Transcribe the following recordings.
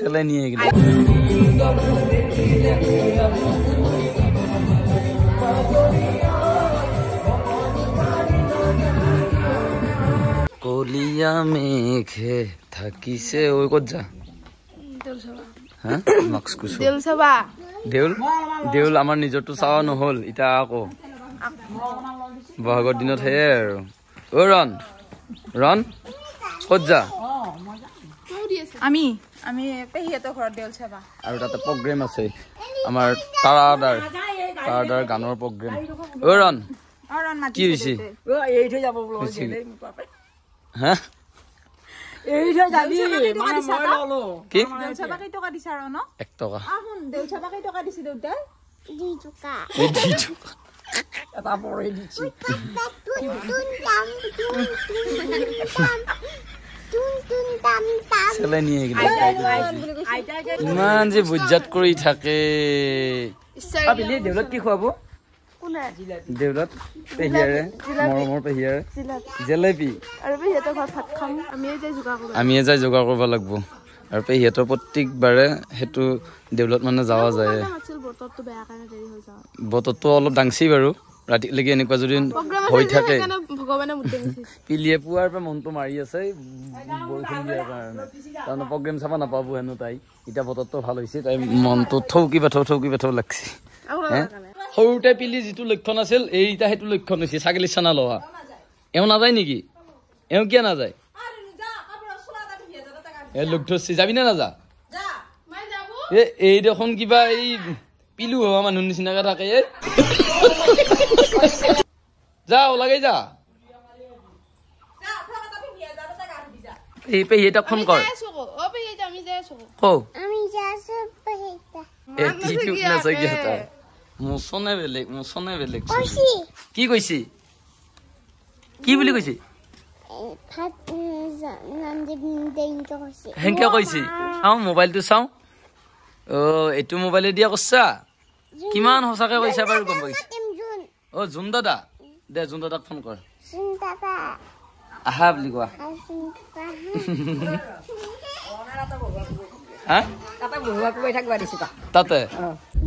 चले नहीं है কলিয়া মেঘে থাকিছে ওই কত যা হ্যাঁ মাক্স কুছ দেউল সভা দেউল আমার নিজৰটো চাওয়া নহল ইটা আকো বহাগৰ দিনত হে আৰু ও ৰন কত যা আমি পেহিয়াতৰ ঘৰত দেউল সভা আৰু তাতে প্ৰগ্ৰাম আছে আমাৰ তাৰাদাৰ গানৰ প্ৰগ্ৰাম ও ৰন কি হৈছে ও এইটো যাব বলো হ্যাঁ এইটো যাবি মানে মই ললো কি দেউল সভা কই টকা দিছ আৰু ন 1 টকা আহুন দেউল সভা কই টকা দিছ দেউতা 2 টকা এটা পৰে দিছি চলে নিয়ে গেল ইমান যে বুজ্জাত কৰি থাকে আবিলি দেউলত কি খুৱাব কোনে দেউলত পেহিয়াৰে মৰমৰ পেহিয়াৰে জেলেপি আৰু পেহিয়াতৰ ঘৰত ভাত খাম আমি যাই যোগাৰ কৰিব লাগিব আৰু পেহিয়াতৰ প্ৰত্যেকবাৰে হেতু দেউলত মানে যাওয়া যায় বতৰটো বেয়া কাৰণে দেৰি হৈ যায় বতৰটো অলপ ডাংছি বাৰু ৰাতিলৈকে এনেকুৱা যদি হৈ থাকে ভগৱানে মুতে পিলিয়ে পুৱাৰ পৰা মনটো মাৰি আছে বৰষুণ দিয়াৰ কাৰণে কাৰণ প্ৰগ্ৰাম চাব নাপাব হেনো তাই এতিয়া বতৰটো ভাল হৈছে তাই মনটো থৌকি বাথৌ লাগছে সৰুতে পিলি যিটো লক্ষণ আছিল এইটা সেইটো লক্ষণ হৈছে ছাগলী চানা লোৱা এওঁ নাযায় নেকি এওঁ কিয় নাযায় লোক ধৰছি যাবি না নাযা এই দেখোন কিবা এই পিলু হোৱা মানুহ নিচিনাকে থাকে যা ওলাগে যা এই পেহি এটা ফোন কৰ মোচনে বেলেগ কি কৈছি কি বুলি কৈছি হেংকে কৈছি চাওঁ মোবাইলটো চাওঁ অ এইটো মোবাইলে দিয়া কৈছা কিমান সঁচাকে কৈছা বাৰু গম পাইছো অ জুন দাদা দে জুন দাদাক ফোন কৰ আহা বুলি কোৱা তাতে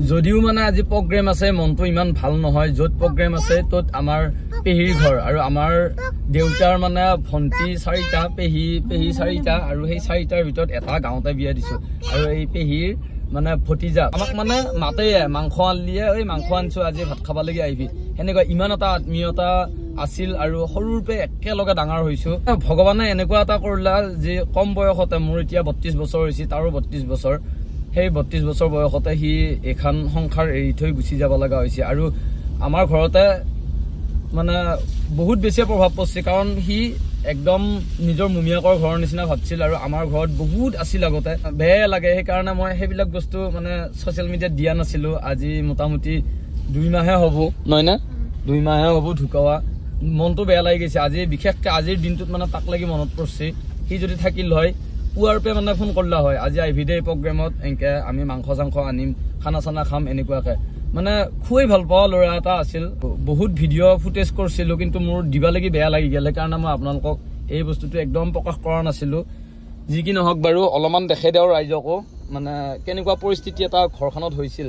যদিও মানে আজি প্ৰগ্ৰাম আছে মনটো ইমান ভাল নহয় য'ত প্ৰগ্ৰাম আছে তত আমাৰ পেহিৰ ঘৰ আৰু আমাৰ দেউতাৰ মানে ভন্টি 4টা পেহি 4টা আৰু সেই 4টাৰ ভিতৰত এটা গাঁৱতে বিয়া দিছো আৰু এই পেহিৰ মানে ভতিজা আমাক মানে মাতে মাংস আনলিয়ে এই মাংস আনছো আজি ভাত খাব লাগি আহিবি এনেকুৱা ইমান এটা আত্মীয়তা আছিল আৰু সৰুৰ পৰা একেলগে ডাঙৰ হৈছো ভগৱানে এনেকুৱা এটা কৰিলা যে কম বয়সতে মোৰ এতিয়া 32 বছৰ হৈছে তাৰো 32 বছৰ সেই 32 বছৰ বয়সতে হি এখন সংসাৰ এৰি থৈ গুচি যাব লগা হৈছে আৰু আমাৰ ঘৰতে মানে বহুত বেছি প্ৰভাৱ পৰিছে কাৰণ হি একদম নিজৰ মুমিয়াকৰ ঘৰৰ নিচিনা ভাবছিল আৰু আমাৰ ঘৰত বহুত আছিল আগতে বেয়া লাগে সেই কাৰণে মই সেইবিলাক বস্তু মানে সোশ্যাল মিডিয়াত দিয়া নাছিলো আজি মোটামুটি 2 মাহে হ'ব নহয় না 2 মাহে হ'ব ঢুকাৱা মনটো বেয়া লাগি গৈছে আজি বিশেষকৈ আজিৰ দিনটোত মানে তাক লাগি মনত পৰছে হি যদি থাকিল হয় পুৱাৰ পে মানে ফোন কৰলা হয় আজি আইভিডে প্ৰগ্ৰামত এনেকে আমি মাংস আনিম খানা চানা খাম এনেকুৱাকে মানে খুবেই ভাল পাওঁ ল'ৰা এটা আছিল বহুত ভিডিঅ' ফুটেজ কৰিছিলো কিন্তু মোৰ দিবা লাগি বেয়া লাগি গেলে কাৰণে মই আপোনালোকক এই বস্তুটো একদম প্ৰকাশ কৰা নাছিলো যি কি নহওক বাৰু অলপমান দেখাই দিওঁ ৰাইজকো মানে কেনেকুৱা পৰিস্থিতি এটা ঘৰখনত হৈছিল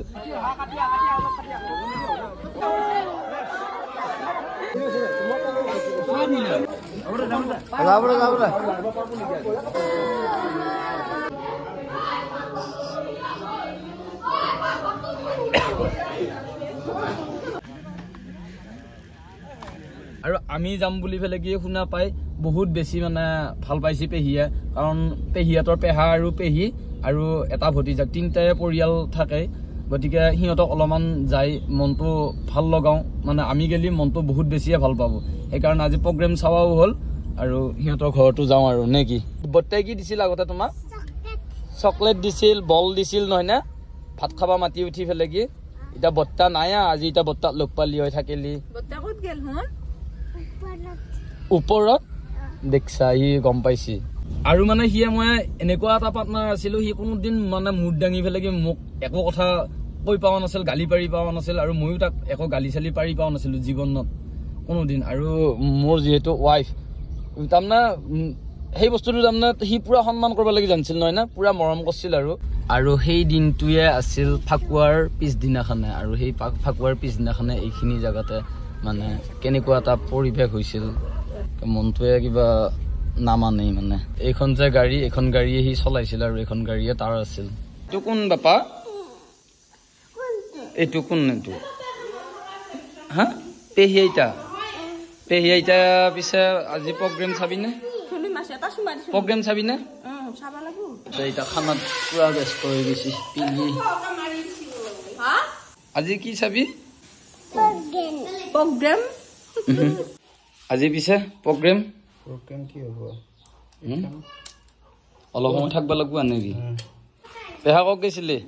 আৰু আমি যাম বুলি ফেলে কি শুনা পাই বহুত বেছি মানে ভাল পাইছি পেহিয়া কাৰণ পেহিয়াতৰ পেহা আৰু পেহি আৰু এটা ভতিজা তিনটায়ে পৰিয়াল থাকে গতিকে হিহঁতক অলপমান যাই মনটো ভাল লগাও মানে আমি গেলি মনটো বহুত বেছিয়ে ভাল পাব এই কাৰণ আজি প্ৰগ্ৰাম চাওয়াও হল আৰু হিহঁতৰ ঘৰটো যাও আৰু নে কি বৰ্তাই কি দিছিল আগতে তোমাক চকলেট দিছিল বল দিছিল নহয় না ভাত খাবা মাতি উঠি ফেলে কি এটা বৰ্তা নাই আজি এটা বৰ্তা লগ পালি হৈ থাকিলি বৰ্তা ক'ত গেল হন ওপৰত দেখছা হি গম পাইছি আৰু মানে হিয়ে মই এনেকুৱা এটা পাৰ্টনাৰ আছিলো হি কোনোদিন মানে মুড দাঙি ফেলে কি মোক একো কথা কৈ পাৱা নাছিল গালি পাৰি পাৱা নাছিল আৰু ময়ো তাক একো গালি চালি পাৰি পাৱা নাছিলো জীৱনত কোনোদিন আৰু মোৰ যেহেতু ৱাইফ তাৰমানে সেই বস্তুটো তাৰমানে সি পুৰা সন্মান কৰিব লাগি জানিছিল নহয় না পুৰা মৰম কৰিছিল আৰু সেই দিনটোৱে আছিল ফাকুৱাৰ পিছদিনাখনে আৰু সেই ফাকুৱাৰ পিছদিনাখনে এইখিনি জেগাতে মানে কেনেকুৱা এটা পৰিৱেশ হৈছিল মনটোৱে কিবা নামানেই মানে এইখন যে গাড়ী এখন গাড়ীয়ে সি চলাইছিল আৰু এখন গাড়ীয়ে তাৰ আছিল এইটো কোন বাপা এইটো কোন এইটো হা পেহী আইতা পিছে আজি প্ৰগ্ৰেম চাবিনে প্ৰগ্ৰেম চাবিনে এইটা খানাত পুৰা ব্যস্ত হৈ গৈছি পিলি আজি কি চাবি প্ৰগ্ৰেম আজি পিছে প্ৰগ্ৰেম কি হ'ব অলপ সময় থাকবা লাগব নেকি পেহাকক গৈছিলি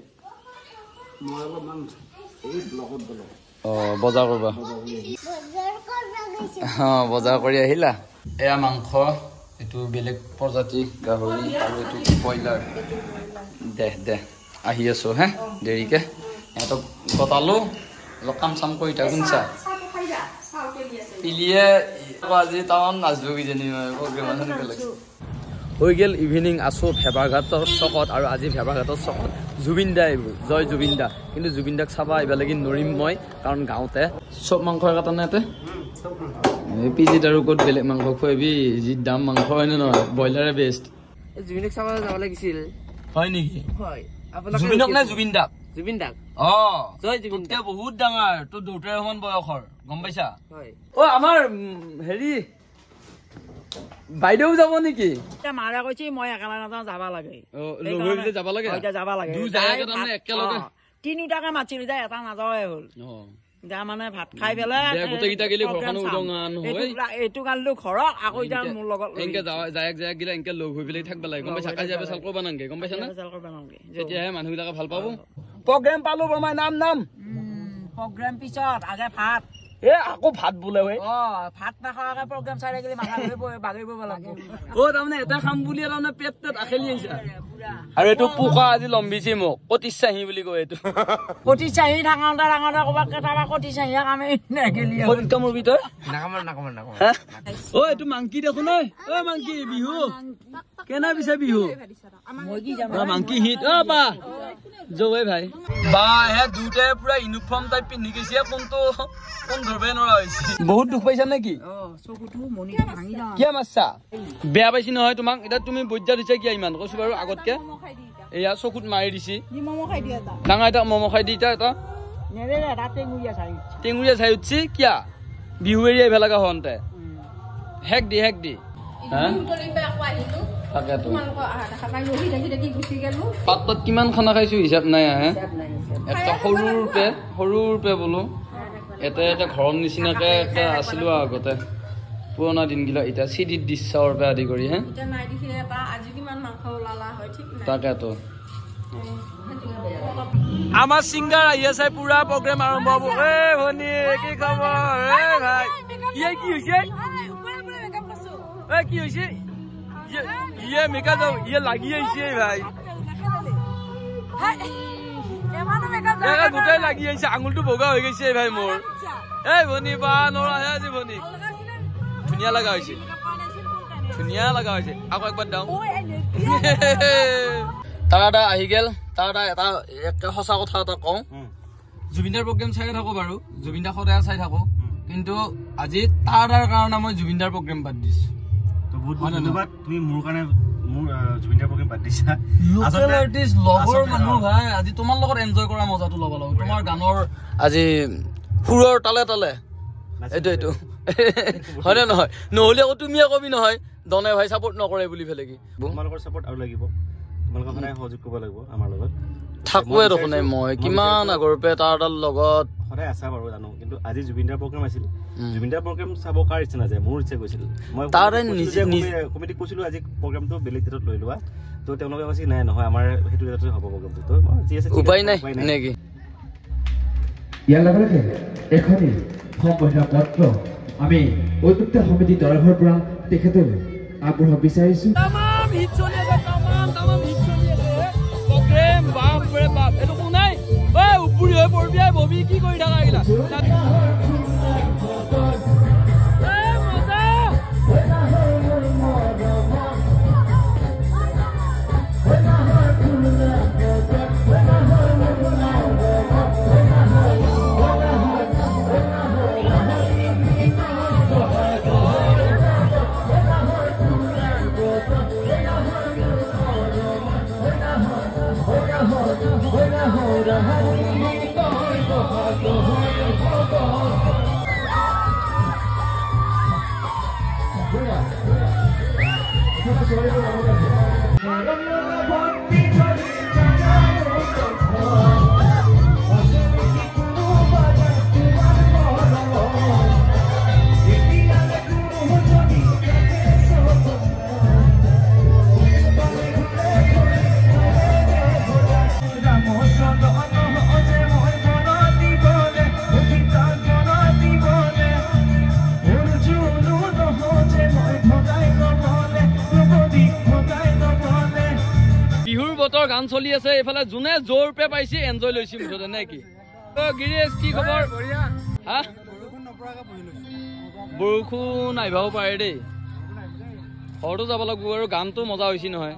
বজাৰ কৰবা বজাৰ কৰি আহিলা এয়া মাংস এইটো বেলেগ প্ৰজাতি গাহৰি আৰু এইটো ব্ৰইলাৰ দে আহি আছো হে দেৰিকে সিহঁতক গতালো অলপ কাম চাম কৰি থাক শুনছা পিলিয়ে আজি টাউন নাচবো কিজানি হৈ গেল ইভিনিং আছো ভেবাঘাটৰ চকত আৰু আজি ভেবাঘাটৰ চকত জুবিন দা আহিব জয় জুবিন দা কিন্তু জুবিন দাক চাবা আহিব লাগি নৰিম মই কাৰণ গাঁৱতে চব মাংস কাটানে ইয়াতে পিজিত আৰু ক'ত বেলেগ মাংস খুৱাবি যি দাম মাংস হয়নে নহয় ব্ৰইলাৰে বেষ্ট জুবিনক চাব যাব লাগিছিল হয় নেকি হয় জুবিনক নে জুবিন দাক জুবিন দাক জয় জুবিন দা বহুত ডাঙৰ তোৰ দেউতাৰ সমান বয়সৰ গম পাইছা হয় আমাৰ হেৰি বাইদেউ যাব নেকি মাৰা কৈছে মই একেবাৰে নাযাওঁ যাব লাগে যাব লাগে যাব লাগে একেলগে তিনিটাকে মাতিলো যায় এটা নাযাওৱে হ'ল এতিয়া মানে ভাত খাই পেলাই এইটো গালো ঘৰত আকৌ এতিয়া মোৰ লগত এনেকে লগ হৈ পেলাই থাকিব লাগে গম পাইছা কাজিয়া পেচাল কৰিব নালাগে গম পাইছা তেতিয়াহে মানুহ বিলাকে ভাল পাব প্ৰগ্ৰেম পালো বৰমাই নাম প্ৰগ্ৰেম পিছত আগে ভাত আকৌ ভাত বোলে ভাত নাখাৱাকে প্ৰগ্ৰেম চাই থাকিলে মাথা বাগৰিব লাগিব তাৰমানে এটা খাম বুলি তাৰমানে পেট আখেলি আহিছে আৰু এইটো পোকা আজি লম্বিছে মোক কটিচাহী বুলি কয় এইটো কটিচাহী ডাঙৰ ক'ৰবাত কেতিয়াবা কটিচাহীয়ে কামে নেগেলি মোৰ ভিতৰত এইটো মাংকি দেখোন মাংকি বিহু কেনে পিছে বিহু মাংকি হিট বা জয় ভাই বা হে দুটাই পুৰা ইউনিফৰ্ম টাইপ পিন্ধি গৈছে কোন ধৰবে নোৱাৰা হৈছে বহুত দুখ পাইছা নেকি কিয় মাৰছা বেয়া পাইছি নহয় তোমাক এতিয়া তুমি বৈদ্যা দিছা কিয় ইমান কৈছো বাৰু আগতকে এয়া চকুত মাৰি দিছি ডাঙৰ এটা মম খাই দি এটা টেঙুৰীয়া চাই উঠছি কিয়া বিহু এৰি আহিব লগা হওঁতে হেক দি পাতত কিমান খানা খাইছো হিচাপ নাই এটা সৰুৰূপে বোলো এটা ঘৰৰ নিচিনাকে এটা আছিলো আগতে পুৰণা দিনগিলা এতিয়া চিডিত দিছাৰ পৰা আদি কৰি তাকেতো আমাৰ ছিংগাৰ আহি আছে পুৰা প্ৰগ্ৰেম আৰম্ভ হব ভনী কি খবৰ ভাই কি হৈছে কি হৈছে ইয়ে মেকআপ ইয়ে লাগি আহিছে ভাই গোটেই লাগি আহিছে আঙুলটো বগা হৈ গৈছে ভাই মোৰ ভনী বা নৰাহে আজি ভনী ধুনীয়া লগা হৈছে আকৌ একবাৰ দাও তাৰ আহি গেল তাৰ এটা সঁচা কথা এটা কওঁ জুবিনদাৰ প্ৰগ্ৰেম চাই থাকো বাৰু জুবিনদা সদায় চাই থাকো কিন্তু আজি তাৰ কাৰণে মই জুবিনদাৰ প্ৰগ্ৰেম বাদ দিছো ধন্যবাদ তুমি মোৰ কাৰণে মোৰ জুবিনদাৰ প্ৰগ্ৰেম বাদ দিছা লোকেল আৰ্টিষ্ট লগৰ মানুহ ভাই আজি তোমাৰ লগত এনজয় কৰা মজাটো ল'ব লাগিব তোমাৰ গানৰ আজি সুৰৰ তালে এইটো হয়নে নহয় নহ'লে আকৌ তুমি কবি নহয় দনে ভাই চাপৰ্ট নকৰে বুলি ফেলে কি তোমালোকৰ চাপৰ্ট আৰু লাগিব তোমালোকৰ সদায় সহযোগ কৰিব লাগিব আমাৰ লগত থাকোৱে দেখোন মই কিমান আগৰ পৰা তাৰ লগত সদায় আছা বাৰু জানো কিন্তু আজি জুবিনদাৰ প্ৰগ্ৰেম আছিল জুবিনদাৰ প্ৰগ্ৰেম চাব কাৰ ইচ্ছা নাযায় মোৰ ইচ্ছা গৈছিল মই কমিটি কৈছিলো আজি প্ৰগ্ৰেমটো বেলেগ ডেটত লৈ লোৱা তো তেওঁলোকে কৈছে নাই নহয় আমাৰ সেইটো ডেটতে হ'ব প্ৰগ্ৰেমটো তো উপায় নাই নেকি ইয়াৰ লগে লগে এখনি সম্বৰ্ধনা পত্ৰ আমি উদ্যোক্তা সমিতি তৰফৰ পৰা তেখেতলৈ আগবঢ়াব বিচাৰিছো প্ৰগ্ৰেম বাপ ৰে বাপ এইটো কোনাই বুঢ়ী হৈ পৰবি ববি কি কৰি থাকা এইগিলা গান চলি আছে এফালে যোনে জোৰ পে পাইছে এনজয় লৈছি মুঠতে নে কি গিৰিশ কি খবৰ হা বৰষুণ আহিব পাৰে দেই ঘৰতো যাব লাগিব আৰু গানটো মজা হৈছে নহয়